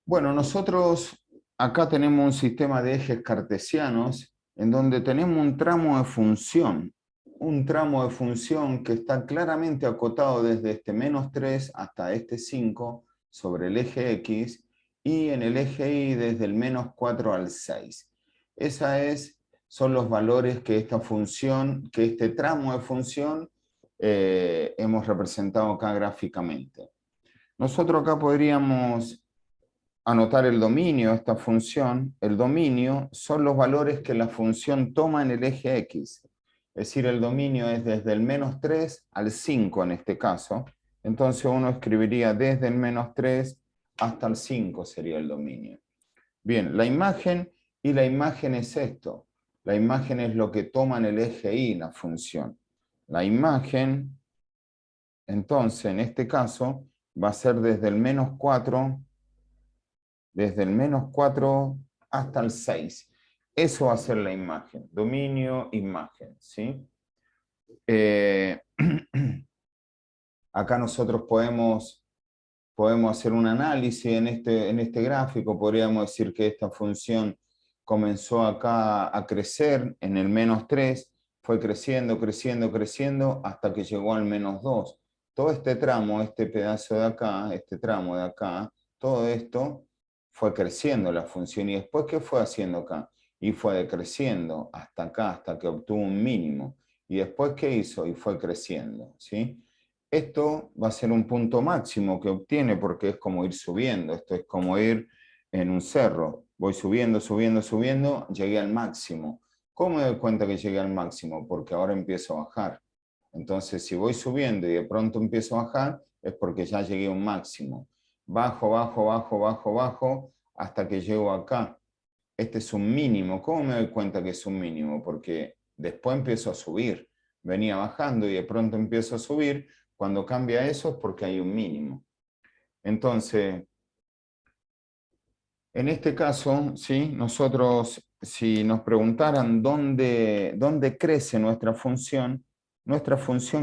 Bueno, nosotros acá tenemos un sistema de ejes cartesianos en donde tenemos un tramo de función que está claramente acotado desde este -3 hasta este 5 sobre el eje X y en el eje Y desde el -4 al 6. Son los valores que esta función, que este tramo de función hemos representado acá gráficamente. Nosotros acá podríamos anotar el dominio de esta función. El dominio son los valores que la función toma en el eje X. Es decir, el dominio es desde el -3 al 5 en este caso. Entonces uno escribiría desde el -3 hasta el 5 sería el dominio. Bien, la imagen y la imagen es esto. La imagen es lo que toma en el eje Y la función. La imagen, entonces, en este caso, va a ser desde el -4 hasta el 6. Eso va a ser la imagen, dominio, imagen, ¿sí? Eh, acá nosotros podemos hacer un análisis en este gráfico, podríamos decir que esta función comenzó acá a crecer en el -3, fue creciendo, creciendo, creciendo, hasta que llegó al -2. Todo este tramo, este pedazo de acá, este tramo de acá, todo esto fue creciendo la función. ¿Y después qué fue haciendo acá? Y fue decreciendo hasta acá, hasta que obtuvo un mínimo. ¿Y después qué hizo? Y fue creciendo, ¿sí? Esto va a ser un punto máximo que obtiene porque es como ir subiendo. Esto es como ir en un cerro. Voy subiendo, subiendo, subiendo, llegué al máximo. ¿Cómo me doy cuenta que llegué al máximo? Porque ahora empiezo a bajar. Entonces, si voy subiendo y de pronto empiezo a bajar, es porque ya llegué a un máximo. Bajo, bajo, bajo, bajo, bajo, hasta que llego acá. Este es un mínimo. ¿Cómo me doy cuenta que es un mínimo? Porque después empiezo a subir. Venía bajando y de pronto empiezo a subir. Cuando cambia eso es porque hay un mínimo. Entonces, en este caso, ¿sí? Nosotros, si nos preguntaran dónde crece nuestra función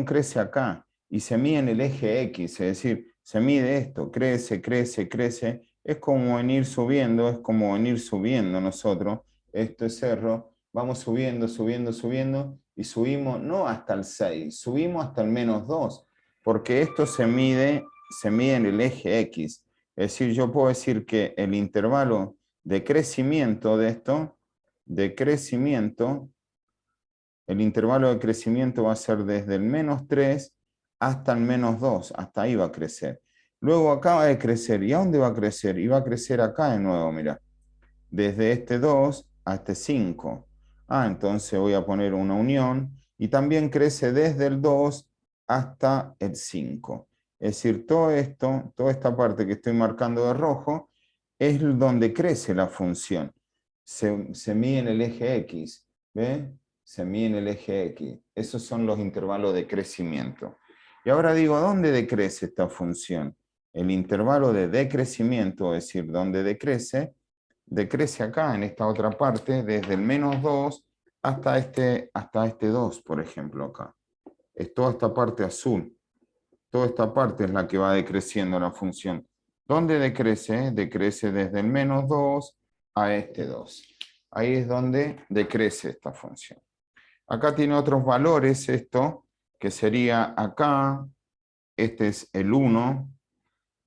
crece acá y se mide en el eje X, es decir, se mide esto, crece, crece, crece. Es como venir subiendo, es como venir subiendo nosotros. Esto es cerro, vamos subiendo, subiendo, subiendo y subimos no hasta el 6, subimos hasta el -2, porque esto se mide en el eje X. Es decir, yo puedo decir que el intervalo de crecimiento de esto, de crecimiento, el intervalo de crecimiento va a ser desde el -3 hasta el -2, hasta ahí va a crecer. Luego acaba de crecer, ¿y a dónde va a crecer? Y va a crecer acá de nuevo, mira, desde este 2 a este 5. Entonces voy a poner una unión, y también crece desde el 2 hasta el 5. Es decir, todo esto, toda esta parte que estoy marcando de rojo, es donde crece la función. Se mide en el eje X, ¿ve? Se mide en el eje X. Esos son los intervalos de crecimiento. Y ahora digo, ¿dónde decrece esta función? El intervalo de decrecimiento, es decir, ¿dónde decrece acá, en esta otra parte, desde el -2 hasta este 2, por ejemplo, acá. Es toda esta parte azul. Toda esta parte es la que va decreciendo la función. ¿Dónde decrece? Decrece desde el -2 a este 2. Ahí es donde decrece esta función. Acá tiene otros valores esto, que sería acá, este es el 1,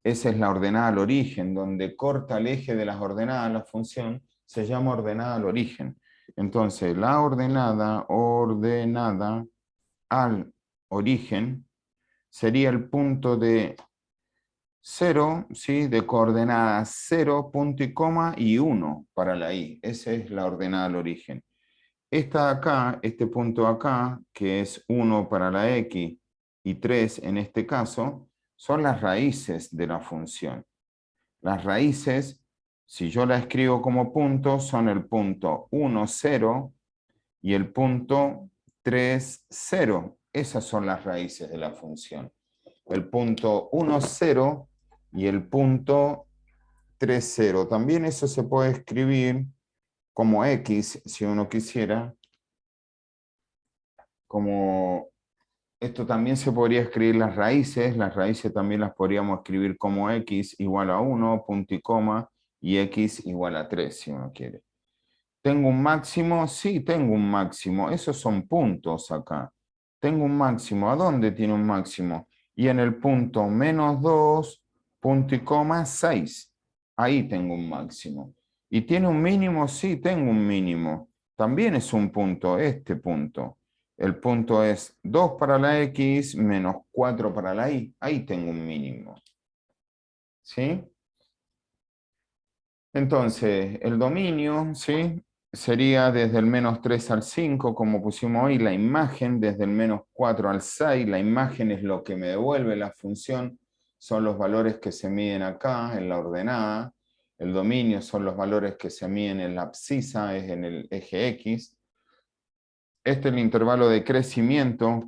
esa es la ordenada al origen, donde corta el eje de las ordenadas, la función se llama ordenada al origen. Entonces, la ordenada al origen sería el punto de 0, ¿sí? De coordenadas 0, punto y coma, y 1 para la y. Esa es la ordenada al origen. Esta de acá, este punto acá, que es 1 para la x y 3 en este caso, son las raíces de la función. Las raíces, si yo la escribo como punto, son el punto 1, 0 y el punto 3, 0. Esas son las raíces de la función. El punto 1, 0 y el punto 3, 0. También eso se puede escribir como x, si uno quisiera, como esto también se podría escribir las raíces también las podríamos escribir como x igual a 1, punto y coma, y x igual a 3, si uno quiere. ¿Tengo un máximo? Sí, tengo un máximo. Esos son puntos acá. Tengo un máximo. ¿A dónde tiene un máximo? Y en el punto -2, punto y coma, 6. Ahí tengo un máximo. ¿Y tiene un mínimo? Sí, tengo un mínimo. También es un punto, este punto. El punto es 2 para la x menos 4 para la y. Ahí tengo un mínimo. ¿Sí? Entonces, el dominio, ¿sí? Sería desde el -3 al 5, como pusimos hoy, la imagen desde el -4 al 6. La imagen es lo que me devuelve la función, son los valores que se miden acá en la ordenada. El dominio son los valores que se miden en la abscisa, es en el eje X. Este es el intervalo de crecimiento.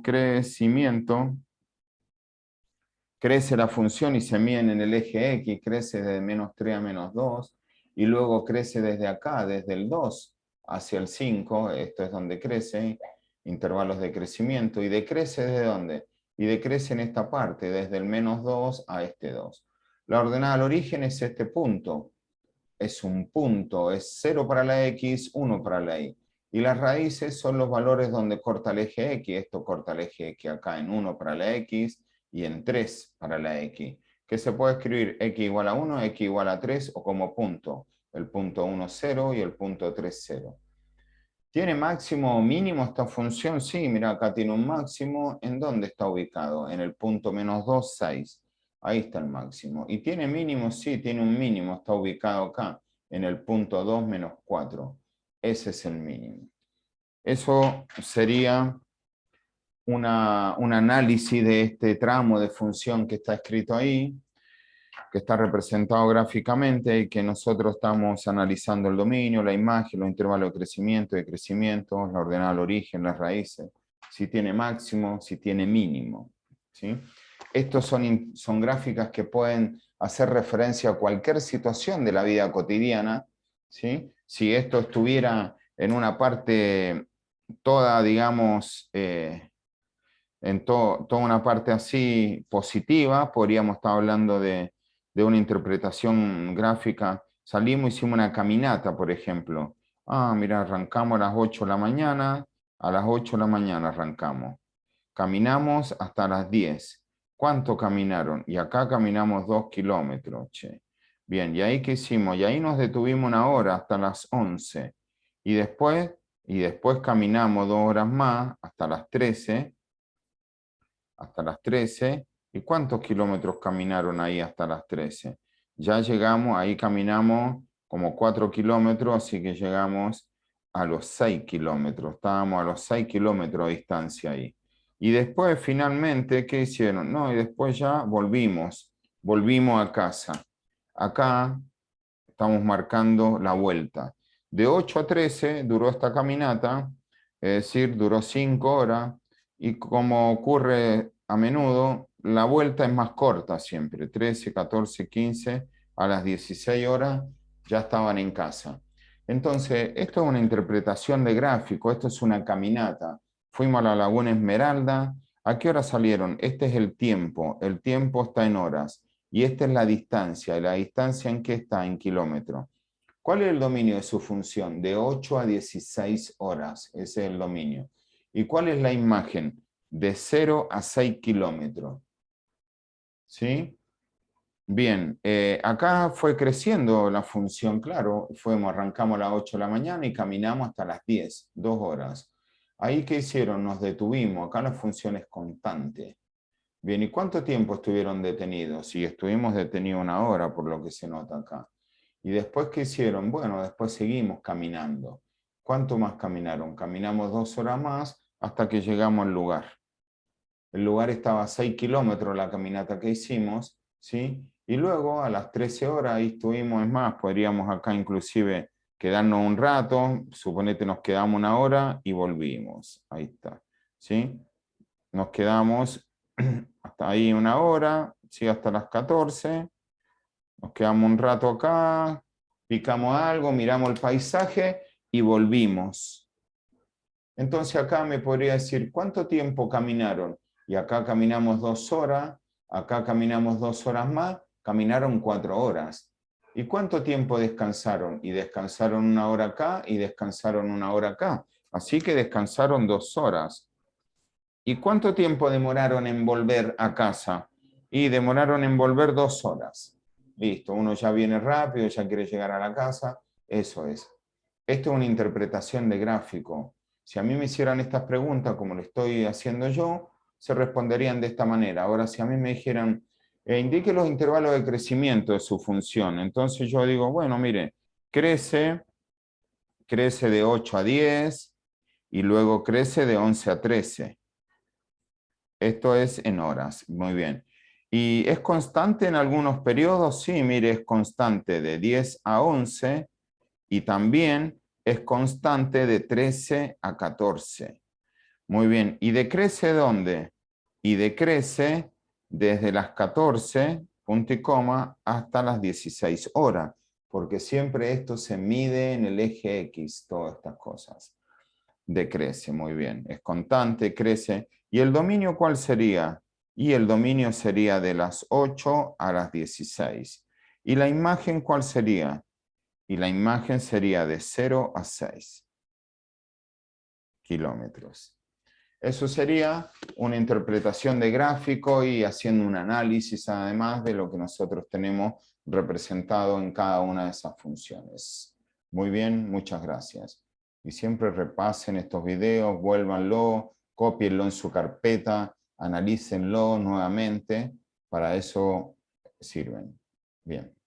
Crece la función y se mide en el eje X, crece desde -3 a -2, y luego crece desde acá, desde el 2 hacia el 5, esto es donde crece, intervalos de crecimiento, y decrece ¿desde dónde? Y decrece en esta parte, desde el -2 a este 2. La ordenada al origen es este punto, es un punto, es 0 para la X, 1 para la Y. Y las raíces son los valores donde corta el eje X, esto corta el eje X acá en 1 para la X y en 3 para la X, que se puede escribir X igual a 1, X igual a 3 o como punto, el punto 1, 0 y el punto 3, 0. ¿Tiene máximo o mínimo esta función? Sí, mira, acá tiene un máximo. ¿En dónde está ubicado? En el punto -2, 6. Ahí está el máximo. ¿Y tiene mínimo? Sí, tiene un mínimo. Está ubicado acá, en el punto 2, -4. Ese es el mínimo. Eso sería un análisis de este tramo de función que está escrito ahí, que está representado gráficamente y que nosotros estamos analizando el dominio, la imagen, los intervalos de crecimiento, la ordenada al origen, las raíces, si tiene máximo, si tiene mínimo. ¿Sí? Estos son gráficas que pueden hacer referencia a cualquier situación de la vida cotidiana. ¿Sí? Si esto estuviera en una parte toda, digamos, en toda una parte así positiva, podríamos estar hablando de una interpretación gráfica. Salimos, hicimos una caminata, por ejemplo. Ah, mira, arrancamos a las 8 de la mañana, a las 8 de la mañana arrancamos. Caminamos hasta las 10. ¿Cuánto caminaron? Y acá caminamos 2 kilómetros, che. Bien, ¿y ahí qué hicimos? Y ahí nos detuvimos una hora hasta las 11. Y después caminamos 2 horas más hasta las 13. Hasta las 13. ¿Y cuántos kilómetros caminaron ahí hasta las 13? Ya llegamos, ahí caminamos como 4 kilómetros, así que llegamos a los 6 kilómetros. Estábamos a los 6 kilómetros de distancia ahí. Y después, finalmente, ¿qué hicieron? No, y después ya volvimos a casa. Acá estamos marcando la vuelta. De 8 a 13 duró esta caminata, es decir, duró 5 horas, y como ocurre a menudo, la vuelta es más corta siempre, 13, 14, 15, a las 16 horas ya estaban en casa. Entonces, esto es una interpretación de gráfico, esto es una caminata. Fuimos a la Laguna Esmeralda. ¿A qué hora salieron? Este es el tiempo está en horas. Y esta es la distancia. ¿Y la distancia en qué está? En kilómetros. ¿Cuál es el dominio de su función? De 8 a 16 horas. Ese es el dominio. ¿Y cuál es la imagen? De 0 a 6 kilómetros. ¿Sí? Bien, acá fue creciendo la función, claro. Arrancamos a las 8 de la mañana y caminamos hasta las 10, 2 horas. Ahí, ¿qué hicieron? Nos detuvimos. Acá la función es constante. Bien, ¿y cuánto tiempo estuvieron detenidos? Sí, estuvimos detenidos una hora, por lo que se nota acá. ¿Y después qué hicieron? Bueno, después seguimos caminando. ¿Cuánto más caminaron? Caminamos 2 horas más hasta que llegamos al lugar. El lugar estaba a 6 kilómetros la caminata que hicimos, ¿sí? Y luego a las 13 horas ahí estuvimos, es más, podríamos acá inclusive quedarnos un rato, suponete nos quedamos una hora y volvimos. Ahí está, ¿sí? Nos quedamos hasta ahí una hora, ¿sí? Hasta las 14. Nos quedamos un rato acá, picamos algo, miramos el paisaje y volvimos. Entonces acá me podría decir, ¿cuánto tiempo caminaron? Y acá caminamos 2 horas, acá caminamos 2 horas más, caminaron 4 horas. ¿Y cuánto tiempo descansaron? Y descansaron 1 hora acá y descansaron 1 hora acá. Así que descansaron 2 horas. ¿Y cuánto tiempo demoraron en volver a casa? Y demoraron en volver 2 horas. Listo, uno ya viene rápido, ya quiere llegar a la casa. Eso es. Esto es una interpretación de gráfico. Si a mí me hicieran estas preguntas, como lo estoy haciendo yo, se responderían de esta manera. Ahora, si a mí me dijeran, indique los intervalos de crecimiento de su función, entonces yo digo, bueno, mire, crece de 8 a 10 y luego crece de 11 a 13. Esto es en horas, muy bien. ¿Y es constante en algunos periodos? Sí, mire, es constante de 10 a 11 y también es constante de 13 a 14. Muy bien, ¿y decrece dónde? Y decrece desde las 14, punto y coma, hasta las 16 horas, porque siempre esto se mide en el eje X, todas estas cosas. Decrece, muy bien, es constante, crece. ¿Y el dominio cuál sería? Y el dominio sería de las 8 a las 16. ¿Y la imagen cuál sería? Y la imagen sería de 0 a 6 kilómetros. Eso sería una interpretación de gráfico y haciendo un análisis además de lo que nosotros tenemos representado en cada una de esas funciones. Muy bien, muchas gracias. Y siempre repasen estos videos, vuélvanlo, cópienlo en su carpeta, analícenlo nuevamente, para eso sirven. Bien.